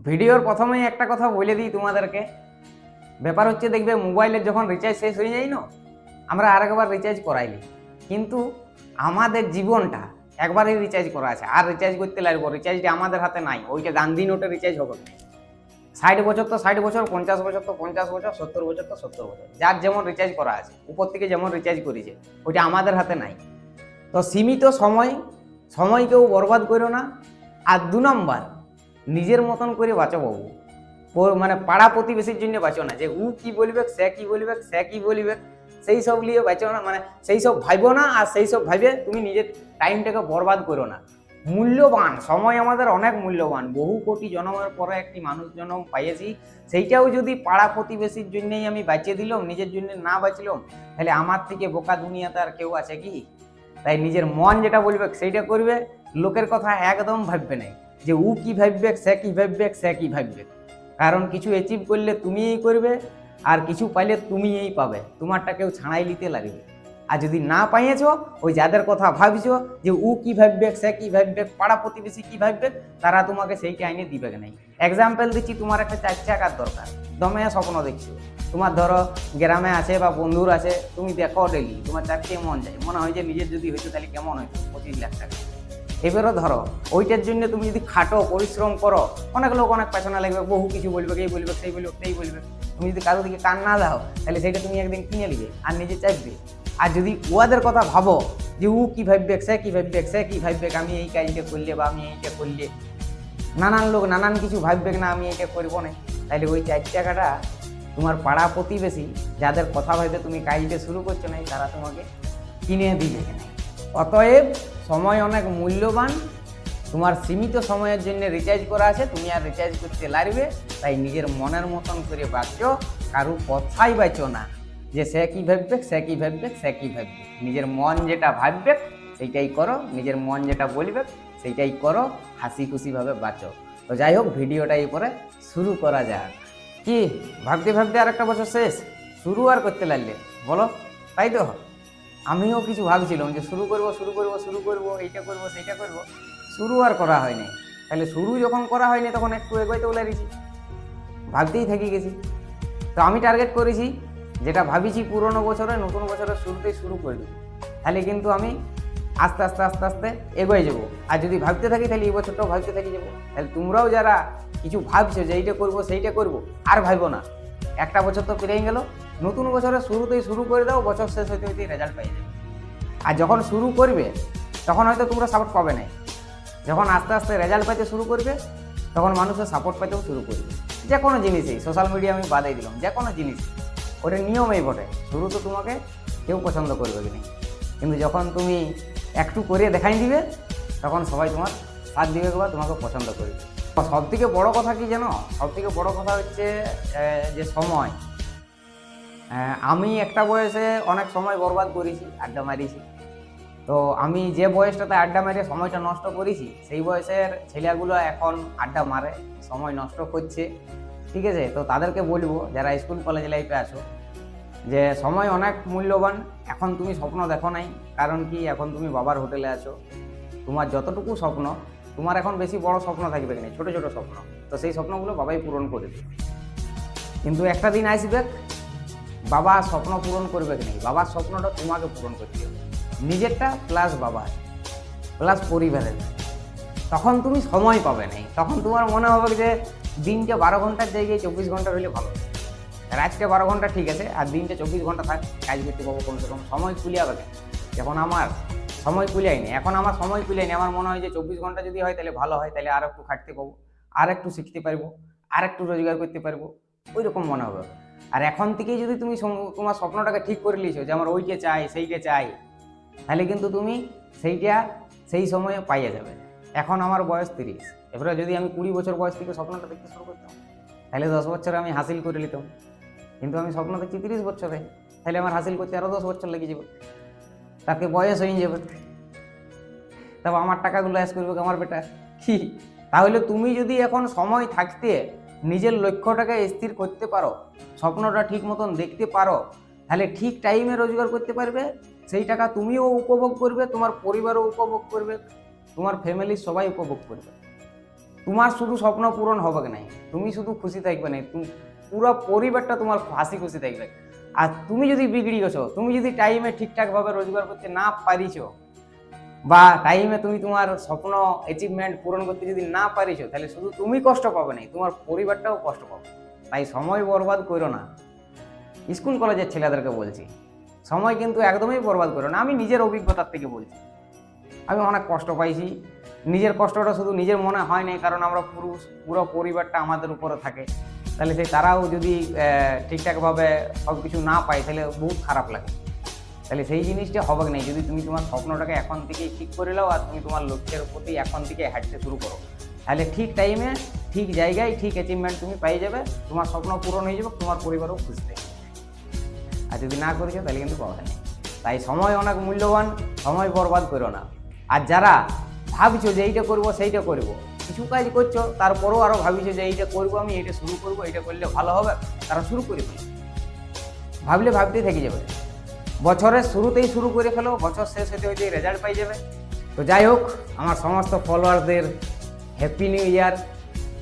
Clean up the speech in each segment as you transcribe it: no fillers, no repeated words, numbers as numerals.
ভিডিওর প্রথমেই একটা কথা বলে দিই তোমাদেরকে। ব্যাপার হচ্ছে, দেখবে মোবাইলের যখন রিচার্জ শেষ হয়ে যায় না, আমরা আরেকবার রিচার্জ করাইলি, কিন্তু আমাদের জীবনটা একবারই রিচার্জ করা আছে, আর রিচার্জ করতে লাগবো। রিচার্জটা আমাদের হাতে নাই, ওইটা গান্ধী নোটে রিচার্জ হবে না। 60 বছর তো 60 বছর, 50 বছর তো 50 বছর, 70 বছর তো 70 বছর, যার যেমন রিচার্জ করা আছে, উপর থেকে যেমন রিচার্জ করেছে, ওইটা আমাদের হাতে নাই। তো সীমিত সময়, সময়কেও বরবাদ করো না। আর 2 নম্বর, নিজের মতন করে বাঁচো বাবু। মানে পাড়া প্রতিবেশীর জন্য বাঁচো না, যে ও কি বলবে, সে কি বলবে, সে কি বলবে, সেই সব নিয়ে বাঁচো না। মানে সেই সব ভাইবো না, আর সেই সব ভাইবে তুমি নিজের টাইমটাকে বরবাদ করো না। মূল্যবান সময় আমাদের অনেক মূল্যবান, বহু কোটি জন্মের পরে একটি মানুষ জন্ম পাইয়েছি। সেইটাও যদি পাড়া প্রতিবেশীর জন্যই আমি বাঁচিয়ে দিলাম, নিজের জন্য না বাঁচলাম, তাহলে আমার থেকে বোকা দুনিয়াতে আর কেউ আছে কি? তাই নিজের মন যেটা বলবে সেইটা করবে, লোকের কথা একদম ভাববে নাই, যে ও কি ভাববে, সে কি ভাববে, সে কি ভাববে। কারণ কিছু অ্যাচিভ করলে তুমিই করবে, আর কিছু পাইলে তুমিই পাবে, তোমারটা কেউ ছাড়াই নিতে লাগবে। আর যদি না পাইয়েছো, ওই যাদের কথা ভাবছো যে ও কি ভাববে, সে কি ভাববে, পাড়া প্রতিবেশী কি ভাববে, তারা তোমাকে সেইটা আইনে দিবে নাই। এক্সাম্পল দিচ্ছি, তোমার একটা 4 চাকার দরকার, দমে স্বপ্ন দেখছো। তোমার ধরো গ্রামে আছে বা বন্ধুর আছে, তুমি দেখো ডেলি, তোমার চারটে মন যায়, মনে হয় যে নিজের যদি হইতো তাহলে কেমন হইতো, 25 লাখ টাকা। এবারও ধরো ওইটার জন্য তুমি যদি খাটো, পরিশ্রম করো, অনেক লোক অনেক পেছনে লাগবে, বহু কিছু বলবে, এই বলবে, সেই বলবে, সেই বলবে। তুমি যদি কারো দিকে কান না দাও, তাহলে সেইটা তুমি একদিন কিনে নিবে আর নিজে চাইবে। আর যদি ওদের কথা ভাবো যে ও কি ভাববে, সে কি ভাববে, সে কি ভাববে, আমি এই কাজটা করলে বা আমি এইটা করলে, নানান লোক নানান কিছু ভাববে না, আমি এইটা করবো না, তাহলে ওই 4 টাকাটা তোমার পাড়া প্রতিবেশী যাদের কথা ভাবতে তুমি কাজটা শুরু করছো না, তারা তোমাকে কিনে দিবে না। অতএব সময় অনেক মূল্যবান, তোমার সীমিত সময়ের জন্য রিচার্জ করা আছে, তুমি আর রিচার্জ করতে লাগবে। তাই নিজের মনের মতন করে বাঁচো, কারো কথাই বাঁচো না, যে সে কি ভাববে, সে কি ভাববে, সে কি ভাববে। নিজের মন যেটা ভাববে সেইটাই করো, নিজের মন যেটা বলবে সেইটাই করো, হাসি খুশিভাবে বাঁচো। তো যাই হোক, ভিডিওটা এরপরে শুরু করা যাক। কি ভাবতে ভাবতে আর একটা বছর শেষ, শুরু আর করতে লাগলে বলো, তাই তো? আমিও কিছু ভাবছিলাম যে শুরু করব শুরু করব শুরু করব, এইটা করব সেইটা করব, শুরু আর করা হয়নি। তাহলে শুরু যখন করা হয়নি, তখন একটু এগোইতে বলে দিয়েছি, ভাবতেই থাকি গেছি। তো আমি টার্গেট করেছি, যেটা ভাবিছি পুরোনো বছরে, নতুন বছরের শুরুতেই শুরু করে দেবো। তাহলে কিন্তু আমি আস্তে আস্তে আস্তে আস্তে এগোয় যাবো। আর যদি ভাবতে থাকি, তাহলে এই বছরটাও ভাবতে থাকি যাবো। তাহলে তোমরাও যারা কিছু ভাবছো যে এইটা করবো সেইটা করবো, আর ভাববো না। একটা বছর তো পেরিয়ে গেল, নতুন বছরের শুরুতেই শুরু করে দাও, বছর শেষ হইতে হইতে রেজাল্ট পেয়ে যাবে। আর যখন শুরু করবে, তখন হয়তো তোমরা সাপোর্ট পাবে না। যখন আস্তে আস্তে রেজাল্ট পাইতে শুরু করবে, তখন মানুষের সাপোর্ট পাইতেও শুরু করবে। যে কোনো জিনিসই, সোশ্যাল মিডিয়া আমি বাদেই দিলাম, যে কোনো জিনিস ওটা নিয়মেই বটে, শুরু তো তোমাকে কেউ পছন্দ করবে কি না, কিন্তু যখন তুমি একটু করে দেখাই দিবে, তখন সবাই তোমার সাথ দিবে বা তোমাকে পছন্দ করবে। সব থেকে বড় কথা কি জানো? সব থেকে বড় কথা হচ্ছে যে সময়। আমি একটা বয়সে অনেক সময় বরবাদ করেছি, আড্ডা মারিছি। তো আমি যে বয়সটাতে আড্ডা মেরে সময়টা নষ্ট করেছি, সেই বয়সের ছেলেগুলো এখন আড্ডা মারে, সময় নষ্ট করছে। ঠিক আছে? তো তাদেরকে বলবো, যারা স্কুল কলেজ লাইফে আছো, যে সময় অনেক মূল্যবান। এখন তুমি স্বপ্ন দেখো নাই, কারণ কি, এখন তুমি বাবার হোটেলে আছো। তোমার যতটুকু স্বপ্ন, তোমার এখন বেশি বড় স্বপ্ন থাকবে কিনা, ছোট ছোট স্বপ্ন, তো সেই স্বপ্নগুলো বাবাই পূরণ করে দেবে। কিন্তু একটা দিন আসবে, বাবা স্বপ্ন পূরণ করবে কি নাই, বাবার স্বপ্নটা তোমাকে পূরণ করতে হবে, নিজেরটা প্লাস বাবার প্লাস পরিবারের। তখন তুমি সময় পাবে নাই, তখন তোমার মনে হবে যে দিনটা 12 ঘন্টার জায়গায় 24 ঘন্টা হলে ভালো। রাতটা 12 ঘন্টা ঠিক আছে, আর দিনটা 24 ঘন্টা থাক, কাজ করতে পাবো কমসে কম। সময় কুলিয়ে হবে কেন? যখন আমার সময় কুলিয়াই নেই, এখন আমার সময় কুলিয়াই নেই, আমার মনে হয় যে 24 ঘন্টা যদি হয় তাহলে ভালো হয়, তাহলে আর একটু খাটতে পাবো, আর একটু শিখতে পারবো, আর একটু রোজগার করতে পারবো, ওই রকম মনে হবে। আর এখন থেকেই যদি তুমি তোমার স্বপ্নটাকে ঠিক করে নিয়েছো যে আমার ওইটা চাই, সেইটা চাই, তাহলে কিন্তু তুমি সেইটা সেই সময়ে পাইয়ে যাবে। এখন আমার বয়স 30, এবারে যদি আমি 20 বছর বয়স থেকে স্বপ্নটা দেখতে শুরু করতাম, তাহলে 10 বছরে আমি হাসিল করে নিতাম। কিন্তু আমি স্বপ্ন দেখছি 30 বছরে, তাহলে আমার হাসিল করতে আরও 10 বছর লেগে যাবে, তাকে বয়স হয়ে যাবে। তবে আমার টাকাগুলো অ্যাস করবে আমার বেটা কি? তাহলে তুমি যদি এখন সময় থাকতে নিজের লক্ষ্যটাকে স্থির করতে পারো, স্বপ্নটা ঠিক মতন দেখতে পারো, তাহলে ঠিক টাইমে রোজগার করতে পারবে। সেই টাকা তুমিও উপভোগ করবে, তোমার পরিবারও উপভোগ করবে, তোমার ফ্যামিলির সবাই উপভোগ করবে। তোমার শুধু স্বপ্ন পূরণ হবে কি নাই, তুমি শুধু খুশি থাকবে না, পুরো পরিবারটা তোমার হাসি খুশি থাকবে। আর তুমি যদি বিগড়ি গেছো, তুমি যদি টাইমে ঠিকঠাক ভাবে রোজগার করতে না পারিছো, বা টাইমে তুমি তোমার স্বপ্ন অ্যাচিভমেন্ট পূরণ করতে যদি না পারিছো, তাহলে শুধু তুমি কষ্ট পাবে না, তোমার পরিবারটাও কষ্ট পাবে। তাই সময় বরবাদ করো না। স্কুল কলেজের ছেলেদেরকে বলছি, সময় কিন্তু একদমই বরবাদ করো না। আমি নিজের অভিজ্ঞতার থেকে বলছি, আমি অনেক কষ্ট পাইছি। নিজের কষ্টটা শুধু নিজের মনে হয় নাই, কারণ আমরা পুরো পরিবারটা আমাদের উপরে থাকে। তাহলে তারাও যদি ঠিকঠাকভাবে সব কিছু না পায়, তাহলে বহুত খারাপ লাগে। তাহলে সেই জিনিসটা হবে না যদি তুমি তোমার স্বপ্নটাকে এখন থেকেই ঠিক করে নাও, আর তুমি তোমার লক্ষ্যের প্রতি এখন থেকে হাঁটতে শুরু করো, তাহলে ঠিক টাইমে ঠিক জায়গায় ঠিক অ্যাচিভমেন্ট তুমি পাই যাবে, তোমার স্বপ্ন পূরণ হয়ে যাবে, তোমার পরিবারও খুশি থাকবে। আর যদি না করেছো তাহলে কিন্তু পাবে না। তাই সময় অনেক মূল্যবান, সময় বরবাদ করো না। আর যারা ভাবছো যে এইটা করবো সেইটা করবো, কিছু কাজ করছো তারপরেও আরও ভাবছো যে এইটা করবো, আমি এইটা শুরু করবো, এইটা করলে ভালো হবে, তারা শুরু করে ফেলো। ভাবলে ভাবতেই থেকে যাবে। বছরের শুরুতেই শুরু করে ফেলো, বছর শেষ হতে হতে রেজাল্ট পাই যাবে। তো যাই হোক, আমার সমস্ত ফলোয়ারদের হ্যাপি নিউ ইয়ার,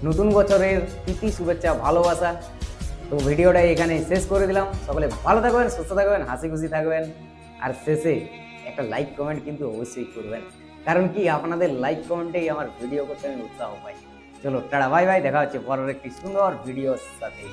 নতুন বছরের প্রীতি শুভেচ্ছা ভালোবাসা। তো ভিডিওটা এখানে শেষ করে দিলাম। সকলে ভালো থাকবেন, সুস্থ থাকবেন, হাসি খুশি থাকবেন। আর শেষে একটা লাইক কমেন্ট কিন্তু অবশ্যই করবেন, কারণ কি আপনাদের লাইক কমেন্টেই আমার ভিডিও করতে আমি উৎসাহ পাই। চলো টাটা, বাই বাই, দেখা হচ্ছে পরের একটি সুন্দর ভিডিওর সাথে।